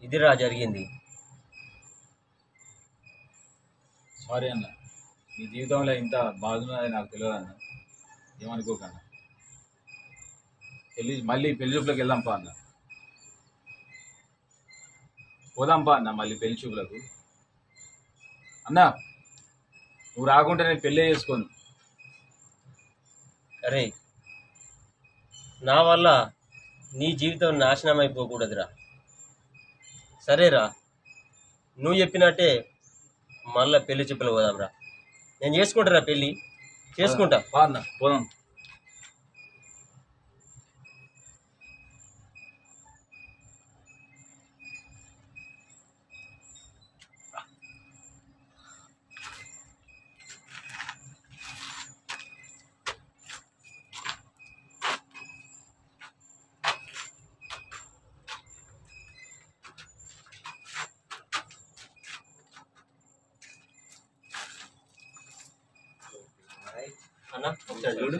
ఇదిరా జరిగింది. సారీ అన్న, నీ జీవితంలో ఇంత బాగున్నది నాకు తెలియదు అన్న. ఏమనుకోకన్నా, మళ్ళీ పెళ్లి చూపులకు వెళ్దాంపా అన్న. పోదాంపా అన్న మళ్ళీ పెళ్లి చూపులకు. అన్నా, నువ్వు రాకుంటే నేను పెళ్ళే చేసుకోను. అరే, నా వల్ల నీ జీవితం నాశనం అయిపోకూడదురా. సరేరా, నువ్వు చెప్పినట్టే మళ్ళీ పెళ్లి చూపులు పోదాంరా. నేను చేసుకుంటారా పెళ్ళి, చేసుకుంటా. పా అన్న, పోదాం. అన్న ఒకసారి చూడు.